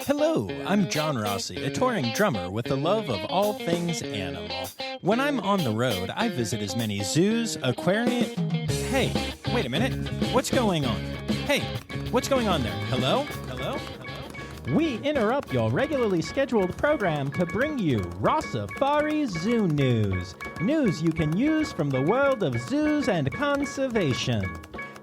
Hello, I'm John Rossi, a touring drummer with a love of all things animal. When I'm on the road, I visit as many zoos, aquariums... Hey, wait a minute. What's going on? Hey, what's going on there? Hello? Hello? Hello? We interrupt your regularly scheduled program to bring you Rossifari Zoo news. News you can use from the world of zoos and conservation.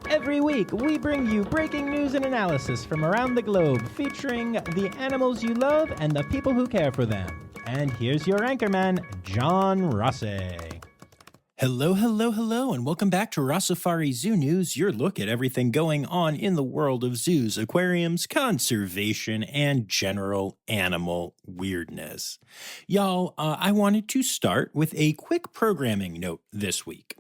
Every week, we bring you breaking news and analysis from around the globe, featuring the animals you love and the people who care for them. And here's your anchorman, John Rossi. Hello, hello, hello, and welcome back to Rossifari Zoo News, your look at everything going on in the world of zoos, aquariums, conservation, and general animal weirdness. Y'all, I wanted to start with a quick programming note this week.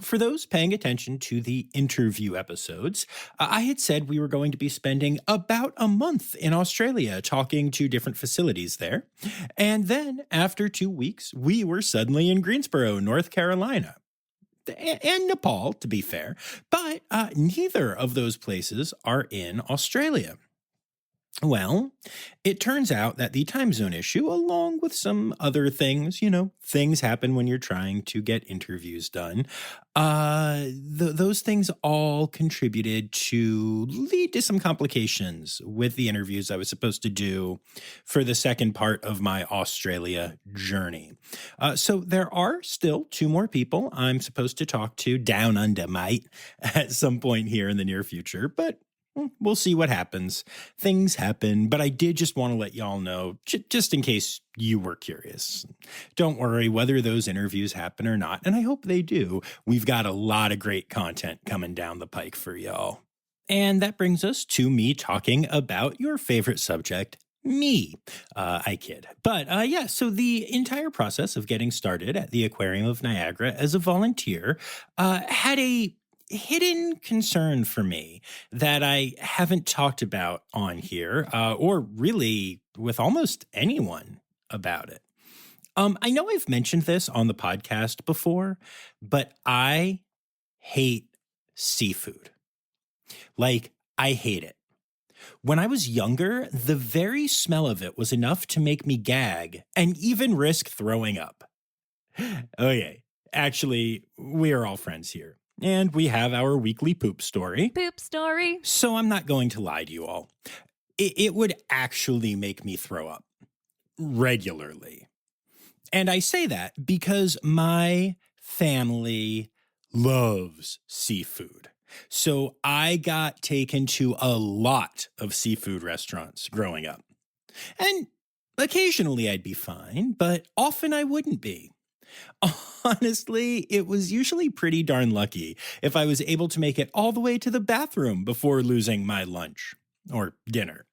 For those paying attention to the interview episodes, I had said we were going to be spending about a month in Australia talking to different facilities there. And then after 2 weeks, we were suddenly in Greensboro, North Carolina. And Nepal, to be fair. But neither of those places are in Australia. Well, it turns out that the time zone issue, along with some other things, things happen when you're trying to get interviews done. Those things all contributed to lead to some complications with the interviews I was supposed to do for the second part of my Australia journey. So there are still 2 more people I'm supposed to talk to down under, mate, at some point here in the near future, but we'll see what happens. Things happen, but I did just want to let y'all know, just in case you were curious. Don't worry whether those interviews happen or not, and I hope they do. We've got a lot of great content coming down the pike for y'all. And that brings us to me talking about your favorite subject, me. I kid. But so the entire process of getting started at the Aquarium of Niagara as a volunteer had a hidden concern for me that I haven't talked about on here, or really with almost anyone about it. I know I've mentioned this on the podcast before, but I hate seafood. I hate it. When I was younger, the very smell of it was enough to make me gag and even risk throwing up. Okay, actually, we are all friends here. And we have our weekly poop story. Poop story. So I'm not going to lie to you all. It would actually make me throw up regularly. And I say that because my family loves seafood. So I got taken to a lot of seafood restaurants growing up. And occasionally I'd be fine, but often I wouldn't be. Honestly, it was usually pretty darn lucky if I was able to make it all the way to the bathroom before losing my lunch or dinner.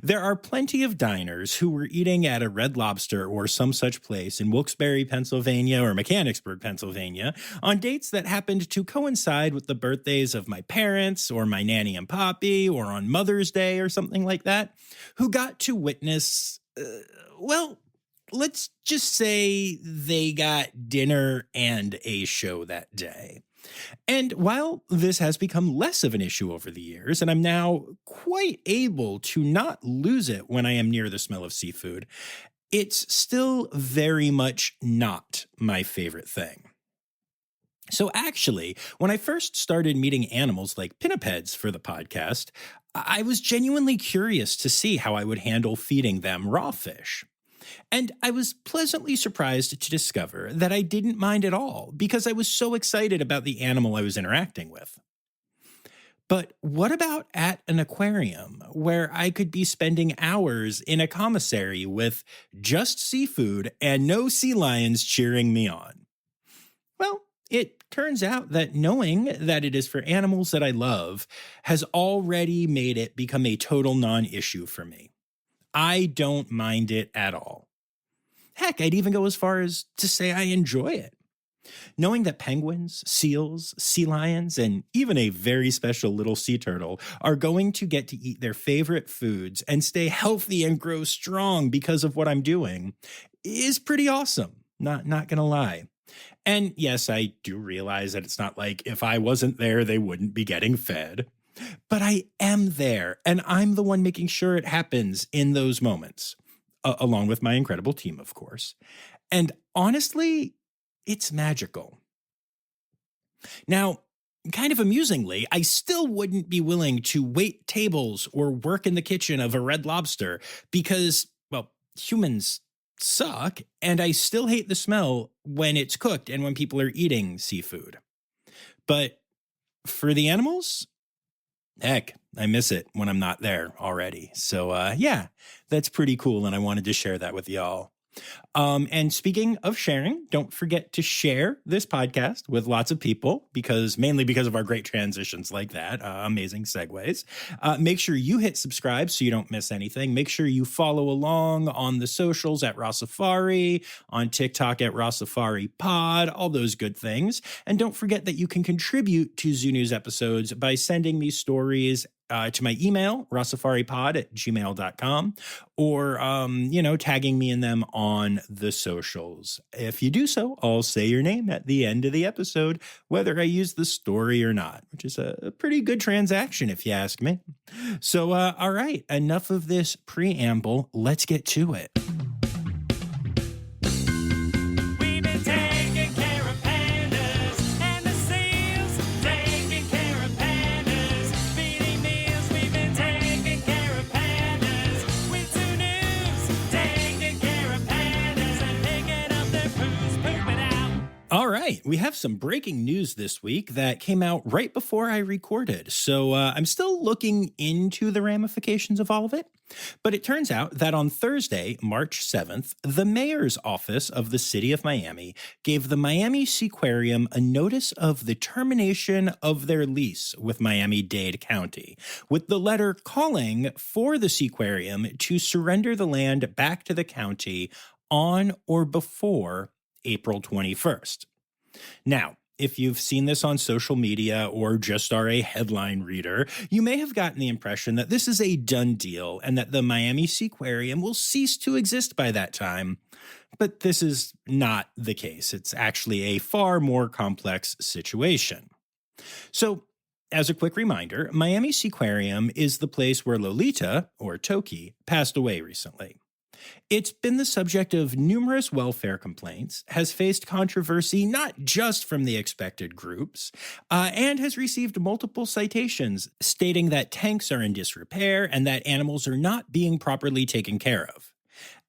There are plenty of diners who were eating at a Red Lobster or some such place in Wilkes-Barre, Pennsylvania or Mechanicsburg, Pennsylvania on dates that happened to coincide with the birthdays of my parents or my nanny and poppy or on Mother's Day or something like that, who got to witness, let's just say they got dinner and a show that day. And while this has become less of an issue over the years, and I'm now quite able to not lose it when I am near the smell of seafood, it's still very much not my favorite thing. So actually, when I first started meeting animals like pinnipeds for the podcast, I was genuinely curious to see how I would handle feeding them raw fish. And I was pleasantly surprised to discover that I didn't mind at all because I was so excited about the animal I was interacting with. But what about at an aquarium where I could be spending hours in a commissary with just seafood and no sea lions cheering me on? Well, it turns out that knowing that it is for animals that I love has already made it become a total non-issue for me. I don't mind it at all. Heck, I'd even go as far as to say I enjoy it. Knowing that penguins, seals, sea lions, and even a very special little sea turtle are going to get to eat their favorite foods and stay healthy and grow strong because of what I'm doing is pretty awesome. Not gonna lie. And yes, I do realize that it's not like if I wasn't there, they wouldn't be getting fed. But I am there, and I'm the one making sure it happens in those moments, along with my incredible team, of course. And honestly, it's magical. Now, kind of amusingly, I still wouldn't be willing to wait tables or work in the kitchen of a Red Lobster because, well, humans suck, and I still hate the smell when it's cooked and when people are eating seafood. But for the animals, heck, I miss it when I'm not there already. So, yeah, that's pretty cool, and I wanted to share that with y'all. And speaking of sharing, don't forget to share this podcast with lots of people mainly because of our great transitions like that. Amazing segues. Make sure you hit subscribe so you don't miss anything. Make sure you follow along on the socials at Rossifari, on TikTok at Rossifari Pod, all those good things. And don't forget that you can contribute to Zoo News episodes by sending me stories to my email, rossifaripod@gmail.com, or, tagging me in them on the socials. If you do so, I'll say your name at the end of the episode, whether I use the story or not, which is a pretty good transaction if you ask me. So, all right, enough of this preamble. Let's get to it. All right, we have some breaking news this week that came out right before I recorded, so I'm still looking into the ramifications of all of it. But it turns out that on Thursday, March 7th, the mayor's office of the city of Miami gave the Miami Seaquarium a notice of the termination of their lease with Miami-Dade County, with the letter calling for the Seaquarium to surrender the land back to the county on or before April 21st. Now, if you've seen this on social media or just are a headline reader, you may have gotten the impression that this is a done deal and that the Miami Seaquarium will cease to exist by that time. But this is not the case. It's actually a far more complex situation. So, as a quick reminder, Miami Seaquarium is the place where Lolita, or Toki, passed away recently. It's been the subject of numerous welfare complaints, has faced controversy not just from the expected groups, and has received multiple citations stating that tanks are in disrepair and that animals are not being properly taken care of.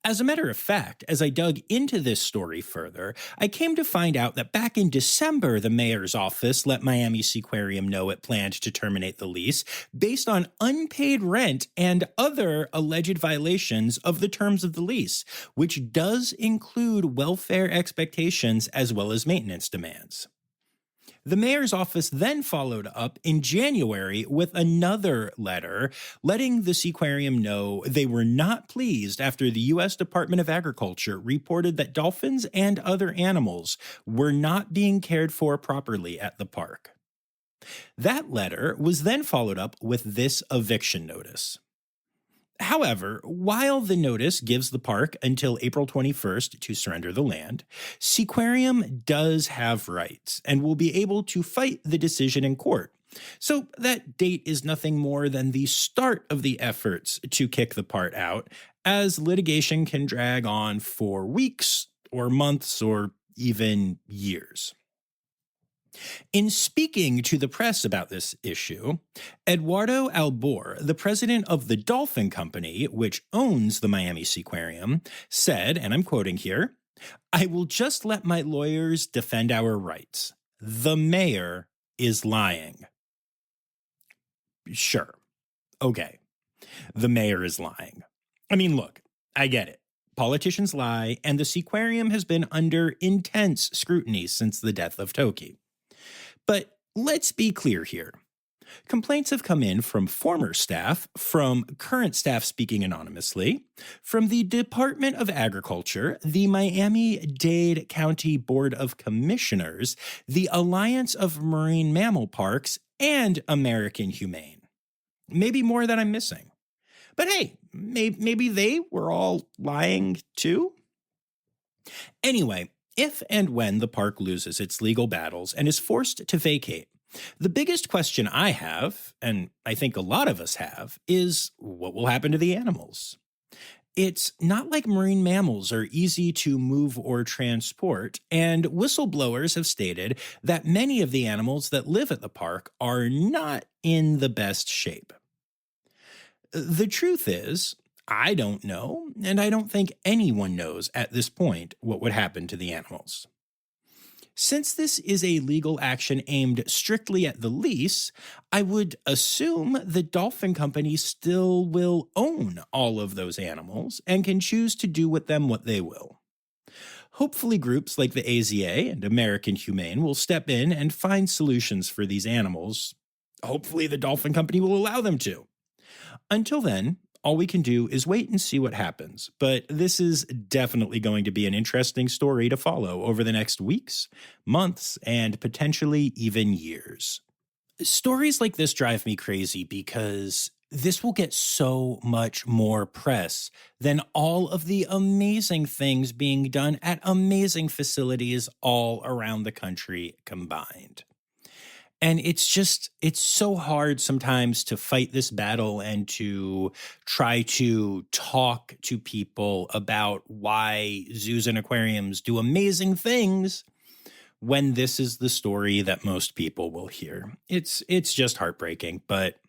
As a matter of fact, as I dug into this story further, I came to find out that back in December, the mayor's office let Miami Seaquarium know it planned to terminate the lease based on unpaid rent and other alleged violations of the terms of the lease, which does include welfare expectations as well as maintenance demands. The mayor's office then followed up in January with another letter letting the Seaquarium know they were not pleased after the U.S. Department of Agriculture reported that dolphins and other animals were not being cared for properly at the park. That letter was then followed up with this eviction notice. However, while the notice gives the park until April 21st to surrender the land, Seaquarium does have rights and will be able to fight the decision in court. So that date is nothing more than the start of the efforts to kick the park out, as litigation can drag on for weeks or months or even years. In speaking to the press about this issue, Eduardo Albor, the president of the Dolphin Company, which owns the Miami Seaquarium, said, and I'm quoting here, "I will just let my lawyers defend our rights. The mayor is lying." Sure. Okay. The mayor is lying. I mean, look, I get it. Politicians lie, and the Seaquarium has been under intense scrutiny since the death of Toki. But let's be clear here. Complaints have come in from former staff, from current staff speaking anonymously, from the Department of Agriculture, the Miami-Dade County Board of Commissioners, the Alliance of Marine Mammal Parks, and American Humane. Maybe more that I'm missing. But hey, maybe they were all lying too? Anyway, if and when the park loses its legal battles and is forced to vacate, The biggest question I have, and I think a lot of us have, is what will happen to the animals? It's not like marine mammals are easy to move or transport, and whistleblowers have stated that many of the animals that live at the park are not in the best shape. The truth is, I don't know, and I don't think anyone knows at this point what would happen to the animals. Since this is a legal action aimed strictly at the lease, I would assume the dolphin company still will own all of those animals and can choose to do with them what they will. Hopefully, groups like the AZA and American Humane will step in and find solutions for these animals. Hopefully, the dolphin company will allow them to. Until then, all we can do is wait and see what happens, but this is definitely going to be an interesting story to follow over the next weeks, months, and potentially even years. Stories like this drive me crazy because this will get so much more press than all of the amazing things being done at amazing facilities all around the country combined. And it's so hard sometimes to fight this battle and to try to talk to people about why zoos and aquariums do amazing things when this is the story that most people will hear. It's just heartbreaking, but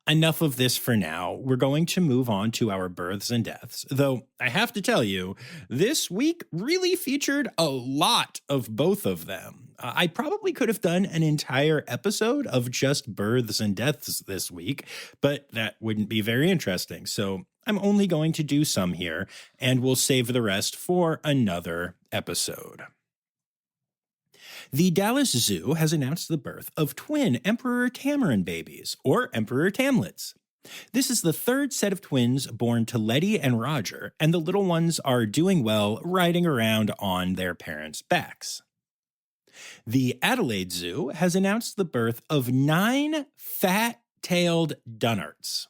enough of this for now. We're going to move on to our births and deaths, though I have to tell you, this week really featured a lot of both of them. I probably could have done an entire episode of just births and deaths this week, but that wouldn't be very interesting. So I'm only going to do some here, and we'll save the rest for another episode. The Dallas Zoo has announced the birth of twin Emperor Tamarin babies, or Emperor Tamlets. This is the third set of twins born to Letty and Roger, and the little ones are doing well riding around on their parents' backs. The Adelaide Zoo has announced the birth of 9 fat-tailed dunnarts.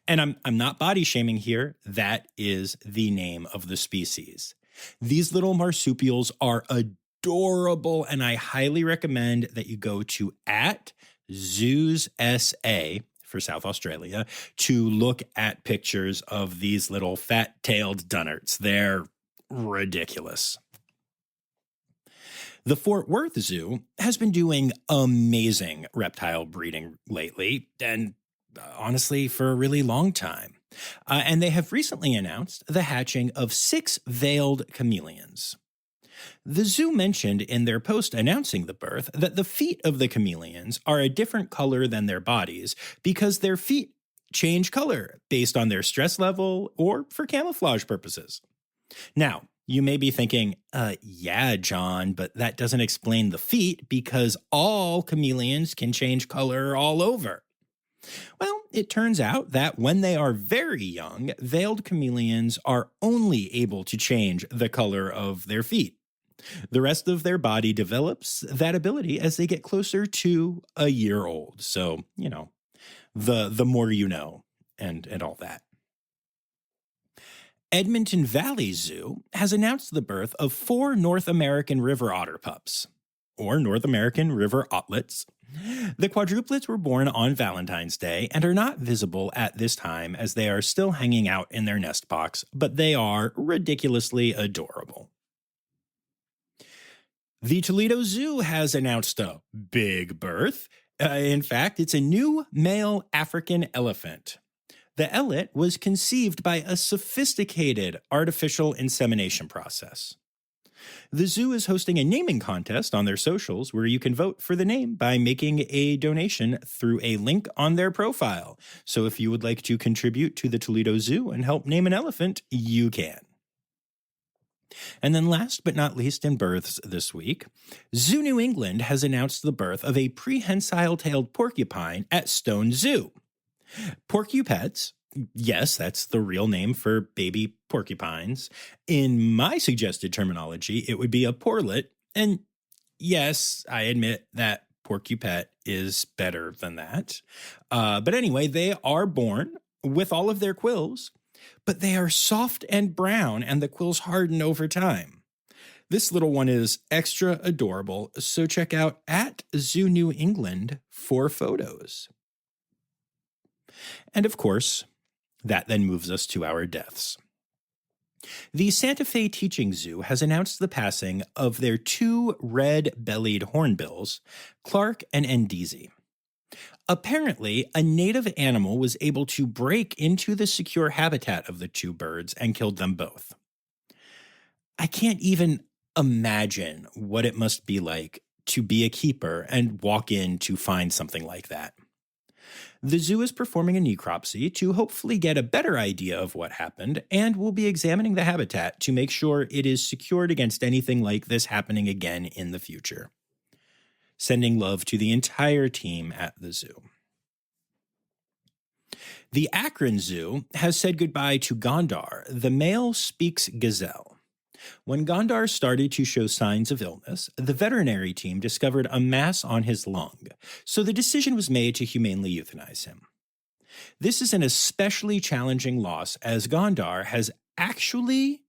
And I'm not body shaming here. That is the name of the species. These little marsupials are adorable, and I highly recommend that you go to @ZoosSA for South Australia to look at pictures of these little fat-tailed dunnarts. They're ridiculous. The Fort Worth Zoo has been doing amazing reptile breeding lately, and honestly, for a really long time. And they have recently announced the hatching of 6 veiled chameleons. The zoo mentioned in their post announcing the birth that the feet of the chameleons are a different color than their bodies because their feet change color based on their stress level or for camouflage purposes. Now, you may be thinking, yeah, John, but that doesn't explain the feet because all chameleons can change color all over. Well, it turns out that when they are very young, veiled chameleons are only able to change the color of their feet. The rest of their body develops that ability as they get closer to a year old. So, the more you know and all that. Edmonton Valley Zoo has announced the birth of 4 North American river otter pups, or North American river ottlets. The quadruplets were born on Valentine's Day and are not visible at this time as they are still hanging out in their nest box, but they are ridiculously adorable. The Toledo Zoo has announced a big birth. In fact, it's a new male African elephant. The ellet was conceived by a sophisticated artificial insemination process. The zoo is hosting a naming contest on their socials where you can vote for the name by making a donation through a link on their profile. So if you would like to contribute to the Toledo Zoo and help name an elephant, you can. And then last but not least in births this week, Zoo New England has announced the birth of a prehensile-tailed porcupine at Stone Zoo. Porcupets, yes, that's the real name for baby porcupines. In my suggested terminology, it would be a porlet. And yes, I admit that porcupet is better than that. But anyway, they are born with all of their quills, but they are soft and brown and the quills harden over time. This little one is extra adorable, so check out at Zoo New England for photos. And of course, that then moves us to our deaths. The Santa Fe Teaching Zoo has announced the passing of their two red-bellied hornbills, Clark and Ndezi. Apparently, a native animal was able to break into the secure habitat of the two birds and killed them both. I can't even imagine what it must be like to be a keeper and walk in to find something like that. The zoo is performing a necropsy to hopefully get a better idea of what happened, and will be examining the habitat to make sure it is secured against anything like this happening again in the future. Sending love to the entire team at the zoo. The Akron Zoo has said goodbye to Gondar, the male speaks gazelle. When Gondar started to show signs of illness, the veterinary team discovered a mass on his lung, so the decision was made to humanely euthanize him. This is an especially challenging loss, as Gondar has actually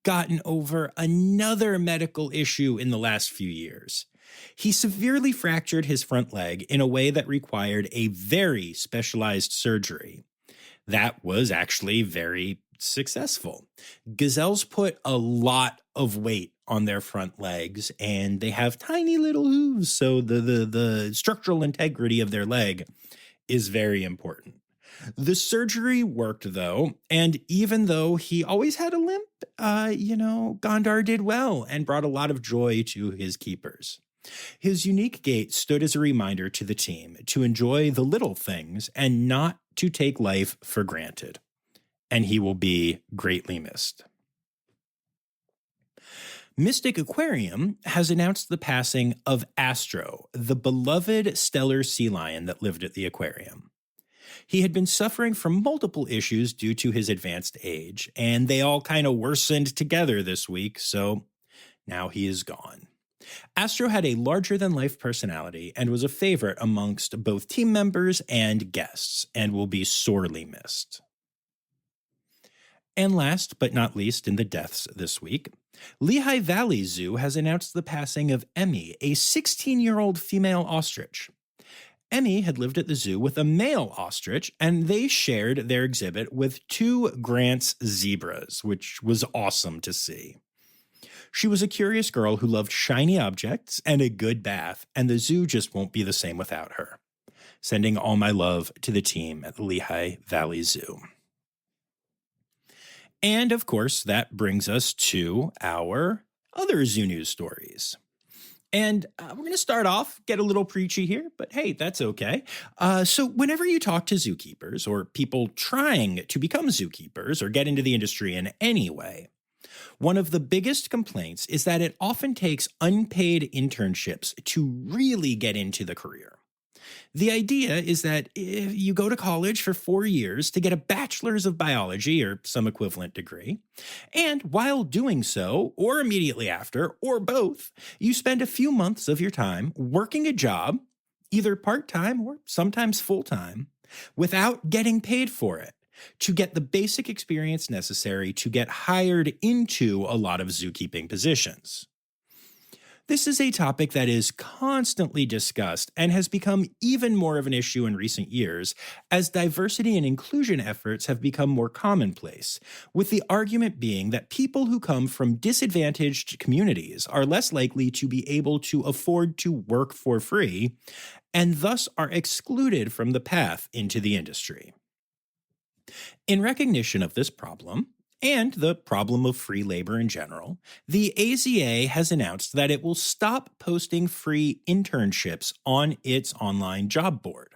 gotten over another medical issue in the last few years. He severely fractured his front leg in a way that required a very specialized surgery. That was actually very successful. Gazelles put a lot of weight on their front legs, and they have tiny little hooves, so the structural integrity of their leg is very important. The surgery worked, though, and even though he always had a limp, Gondar did well and brought a lot of joy to his keepers. His unique gait stood as a reminder to the team to enjoy the little things and not to take life for granted. And he will be greatly missed. Mystic Aquarium has announced the passing of Astro, the beloved stellar sea lion that lived at the aquarium. He had been suffering from multiple issues due to his advanced age, and they all kind of worsened together this week, so now he is gone. Astro had a larger-than-life personality and was a favorite amongst both team members and guests, and will be sorely missed. And last but not least in the deaths this week, Lehigh Valley Zoo has announced the passing of Emmy, a 16-year-old female ostrich. Emmy had lived at the zoo with a male ostrich, and they shared their exhibit with two Grant's zebras, which was awesome to see. She was a curious girl who loved shiny objects and a good bath, and the zoo just won't be the same without her. Sending all my love to the team at the Lehigh Valley Zoo. And, of course, that brings us to our other zoo news stories. And we're going to start off, get a little preachy here, but hey, that's okay. So whenever you talk to zookeepers or people trying to become zookeepers or get into the industry in any way, one of the biggest complaints is that it often takes unpaid internships to really get into the career. The idea is that if you go to college for 4 years to get a bachelor's of biology or some equivalent degree, and while doing so, or immediately after, or both, you spend a few months of your time working a job, either part-time or sometimes full-time, without getting paid for it, to get the basic experience necessary to get hired into a lot of zookeeping positions. This is a topic that is constantly discussed and has become even more of an issue in recent years as diversity and inclusion efforts have become more commonplace, with the argument being that people who come from disadvantaged communities are less likely to be able to afford to work for free and thus are excluded from the path into the industry. In recognition of this problem, and the problem of free labor in general, the AZA has announced that it will stop posting free internships on its online job board.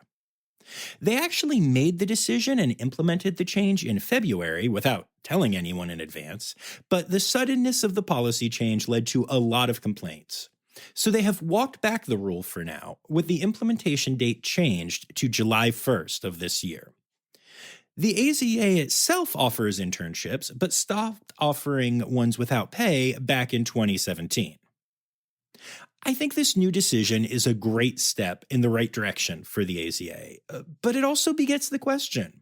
They actually made the decision and implemented the change in February without telling anyone in advance, but the suddenness of the policy change led to a lot of complaints. So they have walked back the rule for now, with the implementation date changed to July 1st of this year. The AZA itself offers internships, but stopped offering ones without pay back in 2017. I think this new decision is a great step in the right direction for the AZA, but it also begets the question.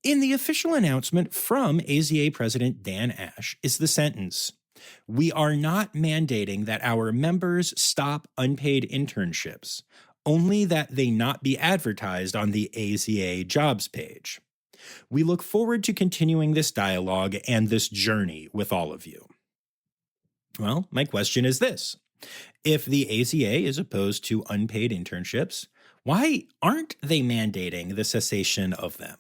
In the official announcement from AZA President Dan Ash is the sentence, We are not mandating that our members stop unpaid internships, only that they not be advertised on the AZA jobs page. We look forward to continuing this dialogue and this journey with all of you. Well, my question is this. If the AZA is opposed to unpaid internships, why aren't they mandating the cessation of them?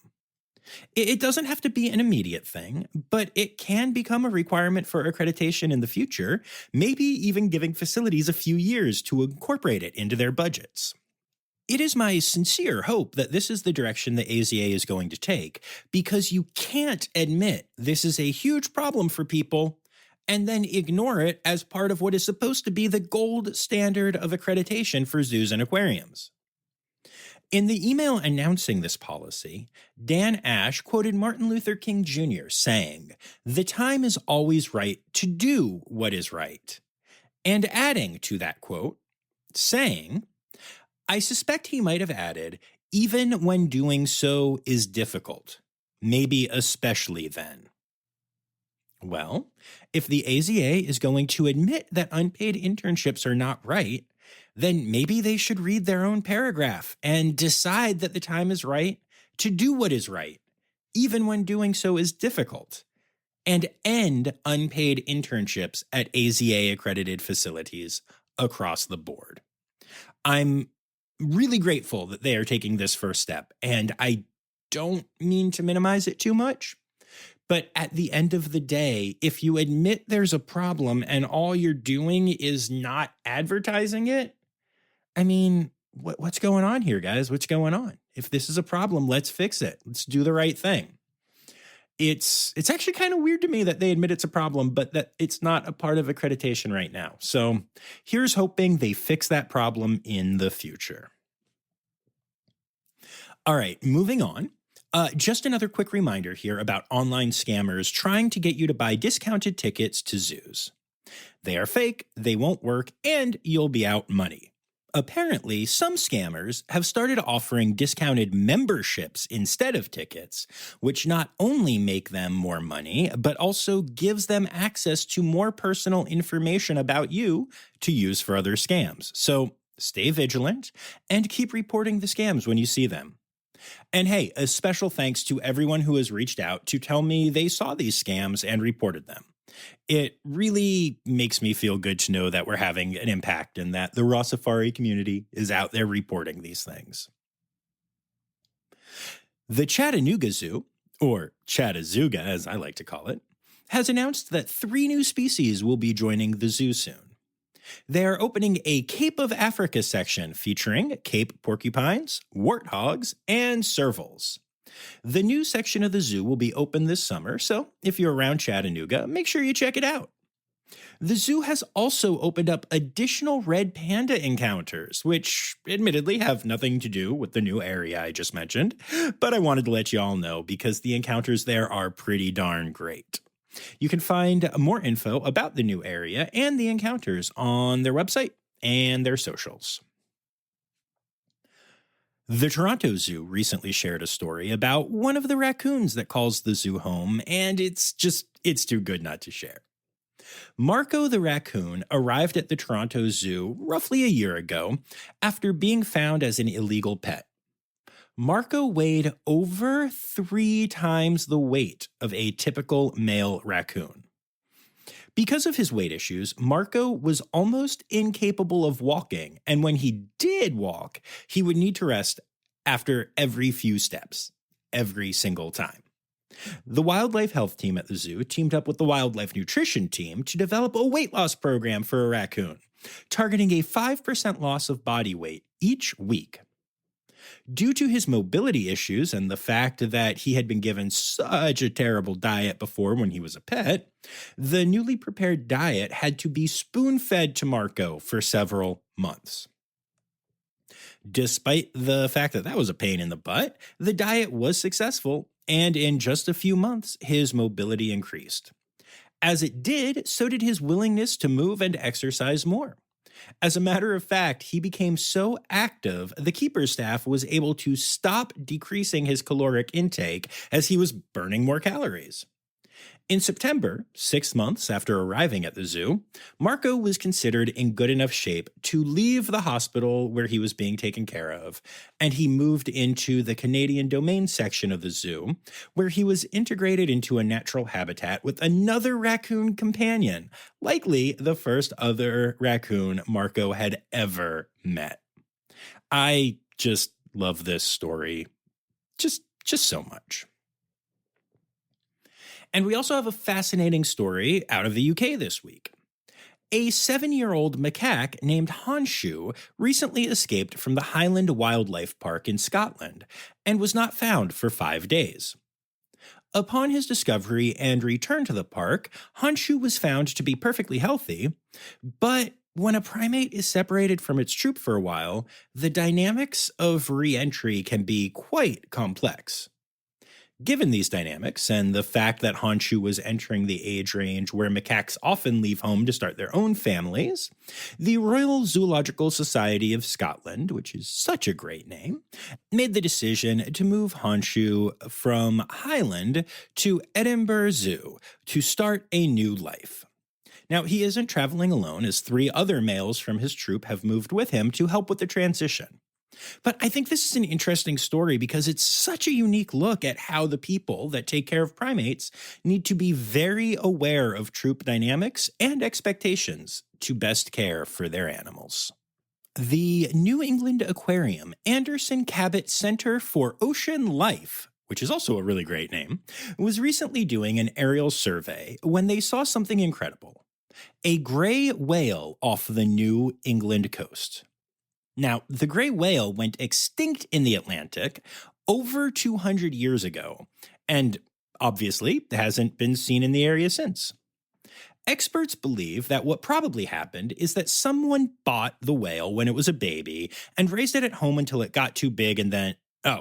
It doesn't have to be an immediate thing, but it can become a requirement for accreditation in the future, maybe even giving facilities a few years to incorporate it into their budgets. It is my sincere hope that this is the direction the AZA is going to take, because you can't admit this is a huge problem for people and then ignore it as part of what is supposed to be the gold standard of accreditation for zoos and aquariums. In the email announcing this policy, Dan Ash quoted Martin Luther King Jr. saying, "The time is always right to do what is right," and adding to that quote, saying, I suspect he might have added, even when doing so is difficult, maybe especially then. Well, if the AZA is going to admit that unpaid internships are not right, then maybe they should read their own paragraph and decide that the time is right to do what is right, even when doing so is difficult, and end unpaid internships at AZA-accredited facilities across the board. I'm really grateful that they are taking this first step, and I don't mean to minimize it too much. But at the end of the day, if you admit there's a problem and all you're doing is not advertising it, I mean, what's going on here, guys? What's going on? If this is a problem, let's fix it. Let's do the right thing. It's actually kind of weird to me that they admit it's a problem, but that it's not a part of accreditation right now. So here's hoping they fix that problem in the future. All right, moving on. Just another quick reminder here about online scammers trying to get you to buy discounted tickets to zoos. They are fake, they won't work, and you'll be out money. Apparently, some scammers have started offering discounted memberships instead of tickets, which not only make them more money, but also gives them access to more personal information about you to use for other scams. So stay vigilant and keep reporting the scams when you see them. And hey, a special thanks to everyone who has reached out to tell me they saw these scams and reported them. It really makes me feel good to know that we're having an impact and that the Rossifari community is out there reporting these things. The Chattanooga Zoo, or Chattanooga as I like to call it, has announced that 3 new species will be joining the zoo soon. They are opening a Cape of Africa section featuring Cape porcupines, warthogs, and servals. The new section of the zoo will be open this summer, so if you're around Chattanooga, make sure you check it out. The zoo has also opened up additional red panda encounters, which admittedly have nothing to do with the new area I just mentioned, but I wanted to let you all know because the encounters there are pretty darn great. You can find more info about the new area and the encounters on their website and their socials. The Toronto Zoo recently shared a story about one of the raccoons that calls the zoo home, and it's too good not to share. Marco the raccoon arrived at the Toronto Zoo roughly a year ago after being found as an illegal pet. Marco weighed over 3 times the weight of a typical male raccoon. Because of his weight issues, Marco was almost incapable of walking, and when he did walk, he would need to rest after every few steps, every single time. The wildlife health team at the zoo teamed up with the wildlife nutrition team to develop a weight loss program for a raccoon, targeting a 5% loss of body weight each week. Due to his mobility issues and the fact that he had been given such a terrible diet before when he was a pet, the newly prepared diet had to be spoon-fed to Marco for several months. Despite the fact that that was a pain in the butt, the diet was successful, and in just a few months, his mobility increased. As it did, so did his willingness to move and exercise more. As a matter of fact, he became so active, the keeper staff was able to stop decreasing his caloric intake as he was burning more calories. In September, 6 months after arriving at the zoo, Marco was considered in good enough shape to leave the hospital where he was being taken care of, and he moved into the Canadian Domain section of the zoo, where he was integrated into a natural habitat with another raccoon companion, likely the first other raccoon Marco had ever met. I just love this story just so much. And we also have a fascinating story out of the UK this week. A 7-year-old macaque named Honshu recently escaped from the Highland Wildlife Park in Scotland and was not found for 5 days. Upon his discovery and return to the park, Honshu was found to be perfectly healthy, but when a primate is separated from its troop for a while, the dynamics of re-entry can be quite complex. Given these dynamics, and the fact that Honshu was entering the age range where macaques often leave home to start their own families, the Royal Zoological Society of Scotland, which is such a great name, made the decision to move Honshu from Highland to Edinburgh Zoo to start a new life. Now, he isn't traveling alone, as 3 other males from his troop have moved with him to help with the transition. But I think this is an interesting story because it's such a unique look at how the people that take care of primates need to be very aware of troop dynamics and expectations to best care for their animals. The New England Aquarium Anderson Cabot Center for Ocean Life, which is also a really great name, was recently doing an aerial survey when they saw something incredible: a gray whale off the New England coast. Now, the gray whale went extinct in the Atlantic over 200 years ago, and obviously hasn't been seen in the area since. Experts believe that what probably happened is that someone bought the whale when it was a baby and raised it at home until it got too big and then... Oh,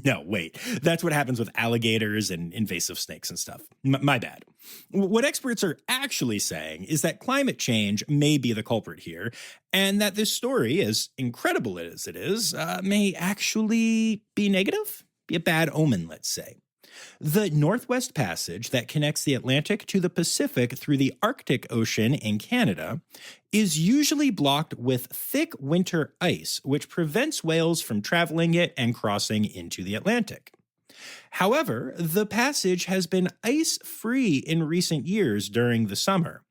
no, wait. That's what happens with alligators and invasive snakes and stuff. My bad. What experts are actually saying is that climate change may be the culprit here, and that this story, as incredible as it is, may actually be negative, be a bad omen, let's say. The Northwest Passage that connects the Atlantic to the Pacific through the Arctic Ocean in Canada is usually blocked with thick winter ice, which prevents whales from traveling it and crossing into the Atlantic. However, the passage has been ice-free in recent years during the summer,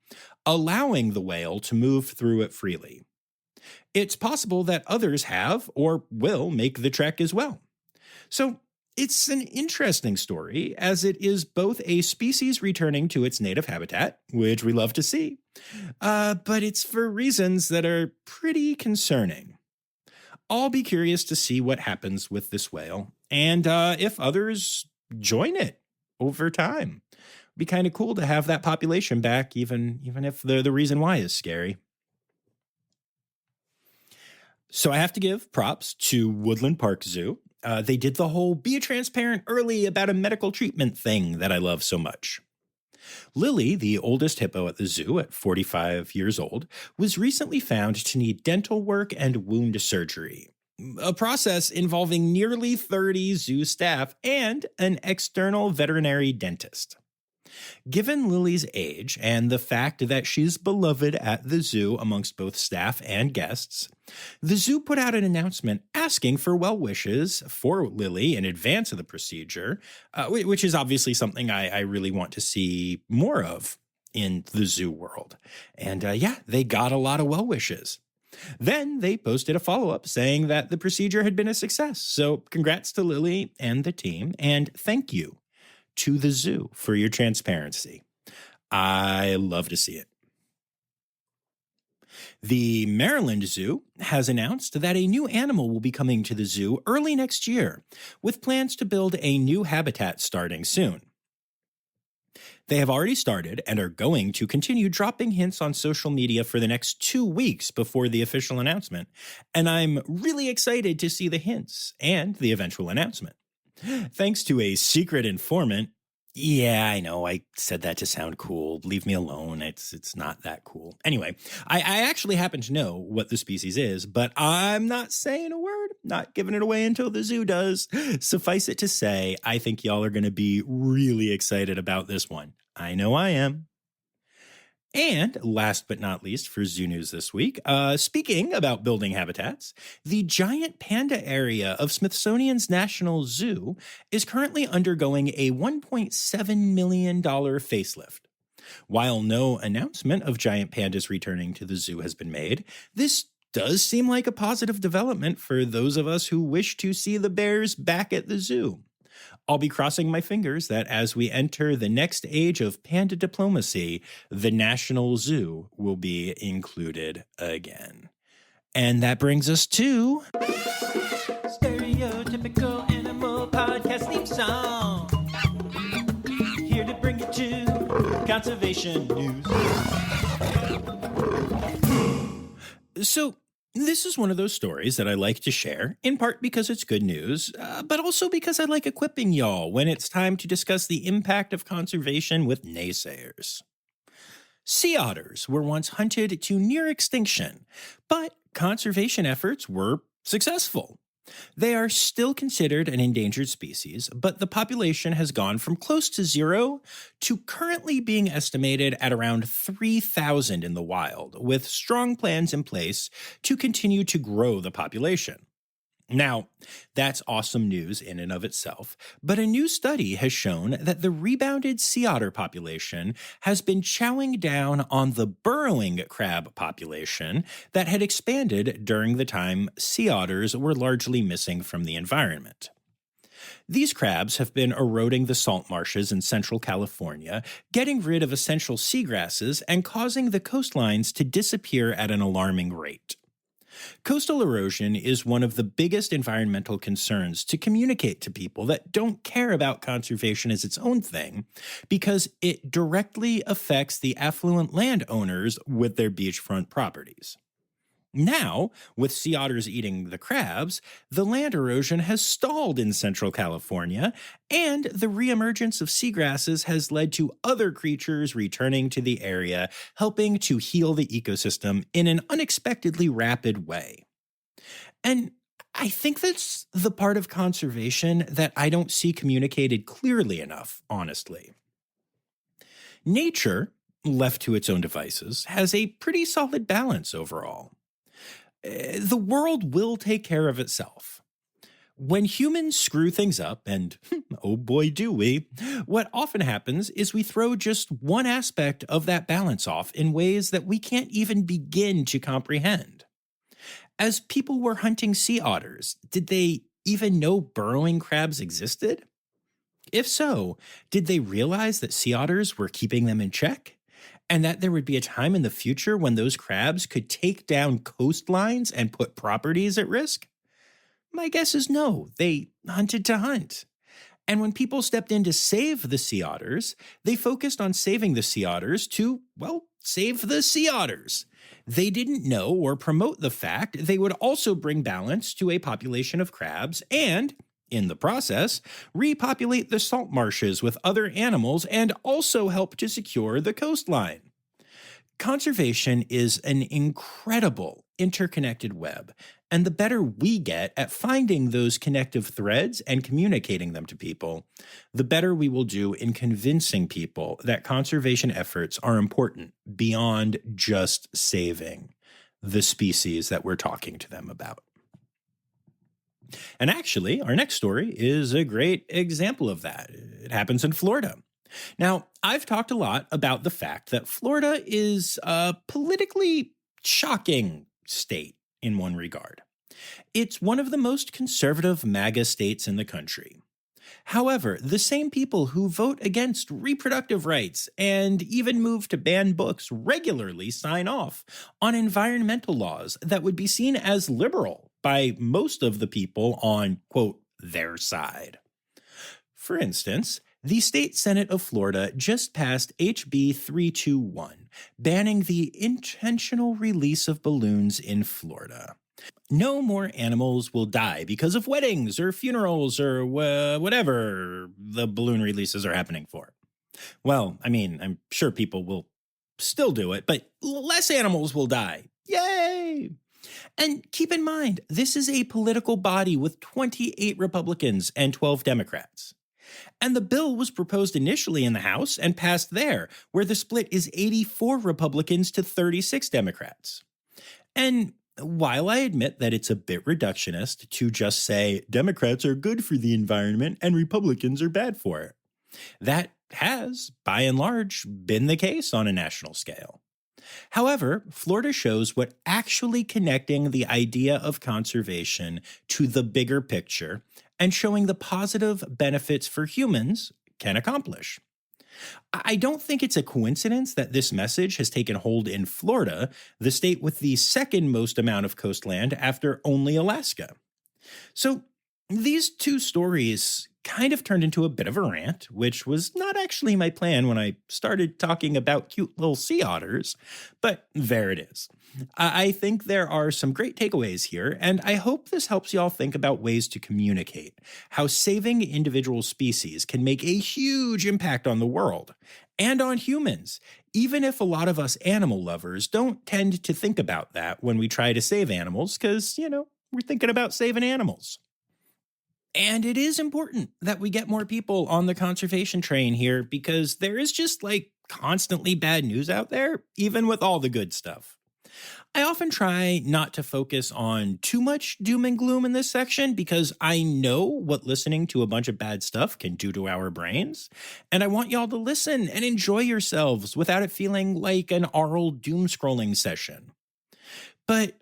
allowing the whale to move through it freely. It's possible that others have or will make the trek as well. So, it's an interesting story, as it is both a species returning to its native habitat, which we love to see, but it's for reasons that are pretty concerning. I'll be curious to see what happens with this whale, and if others join it over time. It'd be kind of cool to have that population back, even if the reason why is scary. So I have to give props to Woodland Park Zoo. They did the whole be transparent early about a medical treatment thing that I love so much. Lily, the oldest hippo at the zoo at 45 years old, was recently found to need dental work and wound surgery, a process involving nearly 30 zoo staff and an external veterinary dentist. Given Lily's age and the fact that she's beloved at the zoo amongst both staff and guests, the zoo put out an announcement asking for well wishes for Lily in advance of the procedure, which is obviously something I really want to see more of in the zoo world. And they got a lot of well wishes. Then they posted a follow-up saying that the procedure had been a success. So congrats to Lily and the team, and thank you to the zoo for your transparency. I love to see it. The Maryland Zoo has announced that a new animal will be coming to the zoo early next year, with plans to build a new habitat starting soon. They have already started and are going to continue dropping hints on social media for the next 2 weeks before the official announcement, and I'm really excited to see the hints and the eventual announcement. Thanks to a secret informant. Yeah, I know, I said that to sound cool. Leave me alone. It's not that cool. Anyway, I actually happen to know what the species is, but I'm not saying a word. not giving it away until the zoo does. Suffice it to say, I think y'all are going to be really excited about this one. I know I am. And last but not least for zoo news this week, speaking about building habitats, the giant panda area of Smithsonian's National Zoo is currently undergoing a $1.7 million facelift. While no announcement of giant pandas returning to the zoo has been made, this does seem like a positive development for those of us who wish to see the bears back at the zoo. I'll be crossing my fingers that as we enter the next age of panda diplomacy, the National Zoo will be included again. And that brings us to Stereotypical Animal Podcast Theme Song. Here to bring you to conservation news. So, this is one of those stories that I like to share, in part because it's good news, but also because I like equipping y'all when it's time to discuss the impact of conservation with naysayers. Sea otters were once hunted to near extinction, but conservation efforts were successful. They are still considered an endangered species, but the population has gone from close to zero to currently being estimated at around 3,000 in the wild, with strong plans in place to continue to grow the population. Now, that's awesome news in and of itself, but a new study has shown that the rebounded sea otter population has been chowing down on the burrowing crab population that had expanded during the time sea otters were largely missing from the environment. These crabs have been eroding the salt marshes in central California, getting rid of essential seagrasses, and causing the coastlines to disappear at an alarming rate. Coastal erosion is one of the biggest environmental concerns to communicate to people that don't care about conservation as its own thing, because it directly affects the affluent landowners with their beachfront properties. Now, with sea otters eating the crabs, the land erosion has stalled in central California, and the reemergence of seagrasses has led to other creatures returning to the area, helping to heal the ecosystem in an unexpectedly rapid way. And I think that's the part of conservation that I don't see communicated clearly enough, honestly. Nature, left to its own devices, has a pretty solid balance overall. The world will take care of itself. When humans screw things up, and oh boy do we, what often happens is we throw just one aspect of that balance off in ways that we can't even begin to comprehend. As people were hunting sea otters, did they even know burrowing crabs existed? If so, did they realize that sea otters were keeping them in check? And that there would be a time in the future when those crabs could take down coastlines and put properties at risk? My guess is no, they hunted to hunt. And when people stepped in to save the sea otters, they focused on saving the sea otters to, well, save the sea otters. They didn't know or promote the fact they would also bring balance to a population of crabs and, in the process, repopulate the salt marshes with other animals and also help to secure the coastline. Conservation is an incredible interconnected web, and the better we get at finding those connective threads and communicating them to people, the better we will do in convincing people that conservation efforts are important beyond just saving the species that we're talking to them about. And actually, our next story is a great example of that. It happens in Florida. Now, I've talked a lot about the fact that Florida is a politically shocking state in one regard. It's one of the most conservative MAGA states in the country. However, the same people who vote against reproductive rights and even move to ban books regularly sign off on environmental laws that would be seen as liberal by most of the people on, quote, their side. For instance, the state Senate of Florida just passed HB 321, banning the intentional release of balloons in Florida. No more animals will die because of weddings or funerals or whatever the balloon releases are happening for. Well, I mean, I'm sure people will still do it, but less animals will die. Yay! And keep in mind, this is a political body with 28 Republicans and 12 Democrats. And the bill was proposed initially in the House and passed there, where the split is 84 Republicans to 36 Democrats. And while I admit that it's a bit reductionist to just say Democrats are good for the environment and Republicans are bad for it, that has, by and large, been the case on a national scale. However, Florida shows what actually connecting the idea of conservation to the bigger picture and showing the positive benefits for humans can accomplish. I don't think it's a coincidence that this message has taken hold in Florida, the state with the second most amount of coastland after only Alaska. So these two stories kind of turned into a bit of a rant, which was not actually my plan when I started talking about cute little sea otters, but there it is. I think there are some great takeaways here, and I hope this helps y'all think about ways to communicate how saving individual species can make a huge impact on the world and on humans, even if a lot of us animal lovers don't tend to think about that when we try to save animals because, we're thinking about saving animals. And it is important that we get more people on the conservation train here because there is just constantly bad news out there, even with all the good stuff. I often try not to focus on too much doom and gloom in this section because I know what listening to a bunch of bad stuff can do to our brains, and I want y'all to listen and enjoy yourselves without it feeling like an oral doom scrolling session. But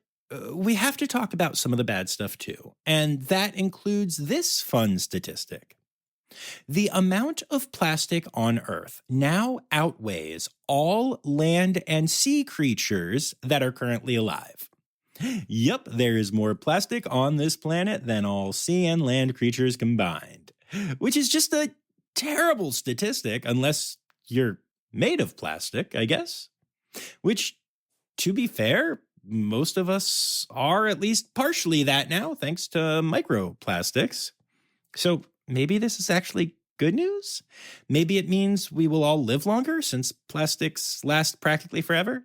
we have to talk about some of the bad stuff too, and that includes this fun statistic. The amount of plastic on Earth now outweighs all land and sea creatures that are currently alive. Yep, there is more plastic on this planet than all sea and land creatures combined, which is just a terrible statistic unless you're made of plastic, I guess. Which, to be fair, most of us are at least partially that now, thanks to microplastics. So maybe this is actually good news? Maybe it means we will all live longer since plastics last practically forever?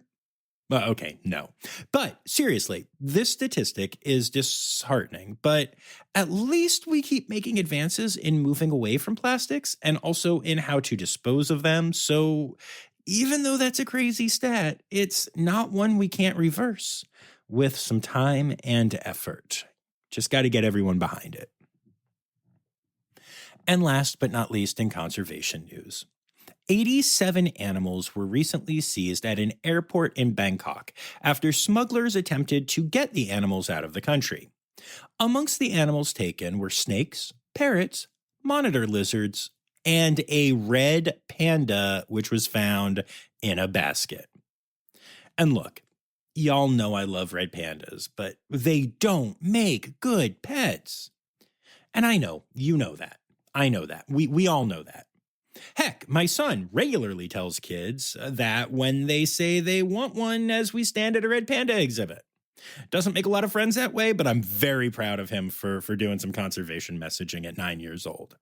Well, okay, no. But seriously, this statistic is disheartening, but at least we keep making advances in moving away from plastics and also in how to dispose of them. So even though that's a crazy stat, it's not one we can't reverse with some time and effort. Just got to get everyone behind it. And last but not least in conservation news, 87 animals were recently seized at an airport in Bangkok after smugglers attempted to get the animals out of the country. Amongst the animals taken were snakes, parrots, monitor lizards, and a red panda, which was found in a basket. And look, y'all know I love red pandas, but they don't make good pets. And I know, you know that. I know that. We all know that. Heck, my son regularly tells kids that when they say they want one as we stand at a red panda exhibit. Doesn't make a lot of friends that way, but I'm very proud of him for doing some conservation messaging at 9 years old.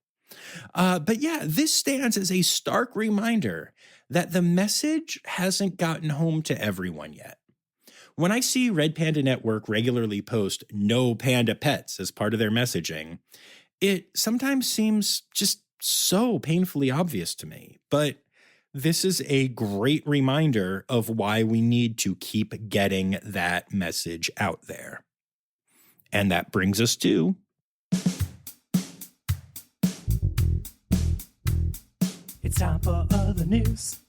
But yeah, this stands as a stark reminder that the message hasn't gotten home to everyone yet. When I see Red Panda Network regularly post no panda pets as part of their messaging, it sometimes seems just so painfully obvious to me. But this is a great reminder of why we need to keep getting that message out there. And that brings us to it's time for other news.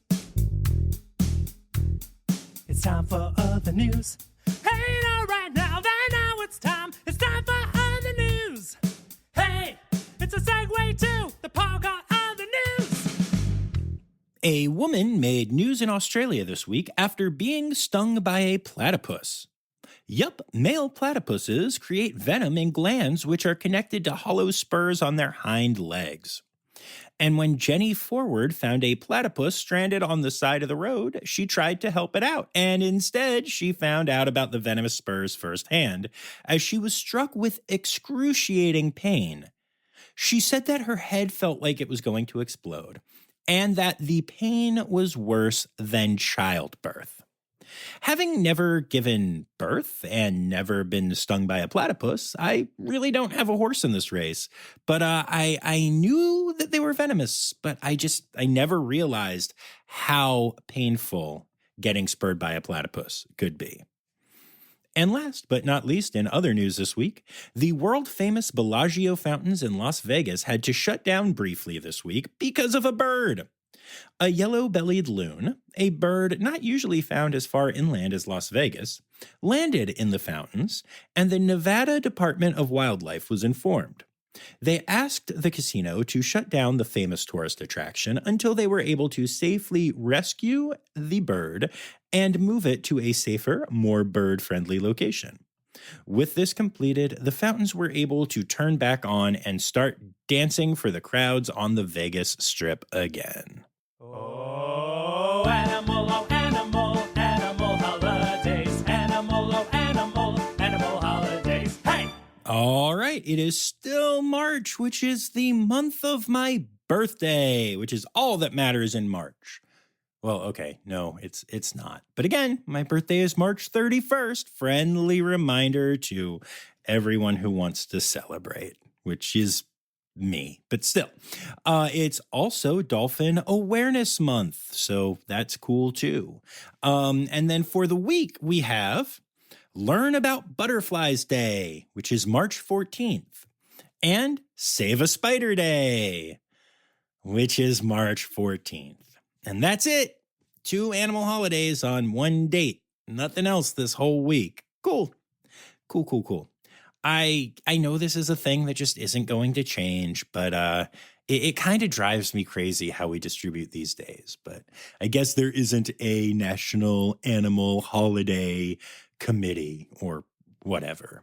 It's time for other news. Hey, now, right now, they know it's time. It's time for other news. Hey, it's a segue to the part called other news. A woman made news in Australia this week after being stung by a platypus. Yup, male platypuses create venom in glands which are connected to hollow spurs on their hind legs. And when Jenny Forward found a platypus stranded on the side of the road, she tried to help it out, and instead she found out about the venomous spurs firsthand, as she was struck with excruciating pain. She said that her head felt like it was going to explode, and that the pain was worse than childbirth. Having never given birth and never been stung by a platypus, I really don't have a horse in this race. But I knew that they were venomous, but I never realized how painful getting spurred by a platypus could be. And last but not least, in other news this week, the world-famous Bellagio fountains in Las Vegas had to shut down briefly this week because of a bird. A yellow-bellied loon, a bird not usually found as far inland as Las Vegas, landed in the fountains, and the Nevada Department of Wildlife was informed. They asked the casino to shut down the famous tourist attraction until they were able to safely rescue the bird and move it to a safer, more bird-friendly location. With this completed, the fountains were able to turn back on and start dancing for the crowds on the Vegas Strip again. Oh, animal holidays. Animal holidays. Hey! All right, it is still March, which is the month of my birthday, which is all that matters in March. Well, okay, no, it's not. But again, my birthday is March 31st. Friendly reminder to everyone who wants to celebrate, which is me, but still. It's also Dolphin Awareness Month, so that's cool too. And then for the week, we have Learn About Butterflies Day, which is March 14th, and Save a Spider Day, which is March 14th. And that's it. 2 animal holidays on one date. Nothing else this whole week. Cool. I know this is a thing that just isn't going to change, but it kind of drives me crazy how we distribute these days. But I guess there isn't a national animal holiday committee or whatever.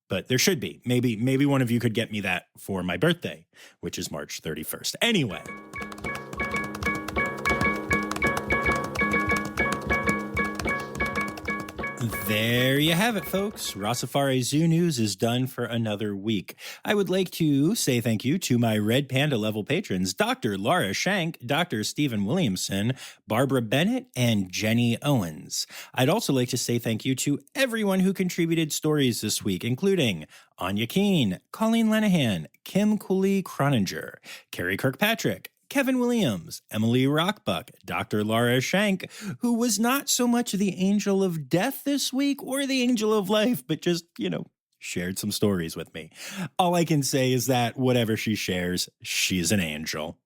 But there should be. Maybe one of you could get me that for my birthday, which is March 31st. Anyway. There you have it, folks. Rossifari Zoo News is done for another week. I would like to say thank you to my Red Panda level patrons, Dr. Laura Shank, Dr. Stephen Williamson, Barbara Bennett, and Jenny Owens. I'd also like to say thank you to everyone who contributed stories this week, including Anya Keene, Colleen Lenahan, Kim Cooley-Croninger, Carrie Kirkpatrick, Kevin Williams, Emily Rockbuck, Dr. Laura Shank, who was not so much the angel of death this week or the angel of life, but just, shared some stories with me. All I can say is that whatever she shares, she's an angel.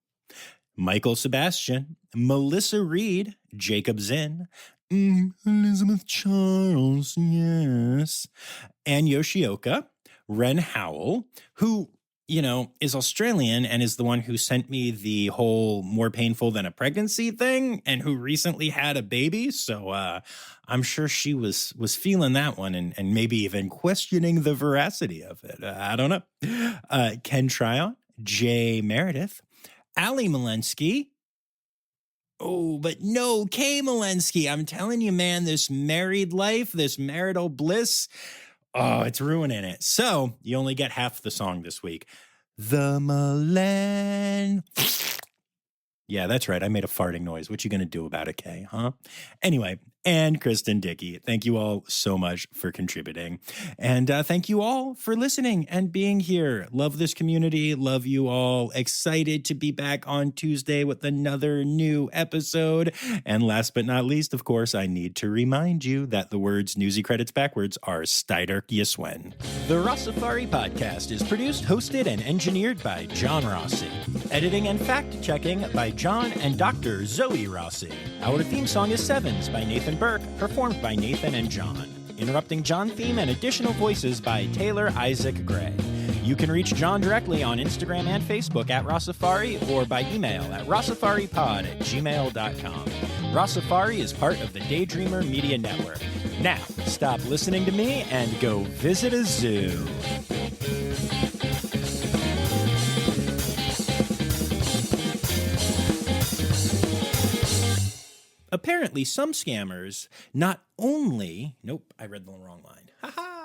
Michael Sebastian, Melissa Reed, Jacob Zinn, Elizabeth Charles, yes, and Yoshioka, Ren Howell, who is Australian and is the one who sent me the whole more painful than a pregnancy thing and who recently had a baby. So I'm sure she was feeling that one and maybe even questioning the veracity of it. I don't know. Ken Tryon, Jay Meredith, Ali Malensky. Oh, but no, Kay Malensky. I'm telling you, man, this married life, this marital bliss, oh, it's ruining it. So you only get half the song this week. The Milan. Yeah, that's right. I made a farting noise. What you going to do about it, Kay, huh? Anyway, and Kristen Dickey, thank you all so much for contributing. And thank you all for listening and being here. Love this community. Love you all. Excited to be back on Tuesday with another new episode. And last but not least, of course, I need to remind you that the words Newsy Credits Backwards are Steiderk Yiswen. The Rossifari podcast is produced, hosted, and engineered by John Rossi. Editing and fact-checking by John and Dr. Zoe Rossi. Our theme song is Sevens by Nathan Burke, performed by Nathan and John. Interrupting John theme and additional voices by Taylor Isaac Gray. You can reach John directly on Instagram and Facebook at Rossifari or by email at rossifaripod@gmail.com. Rossifari is part of the Daydreamer Media Network. Now, stop listening to me and go visit a zoo. Apparently, some scammers not only... Nope, I read the wrong line. Ha ha!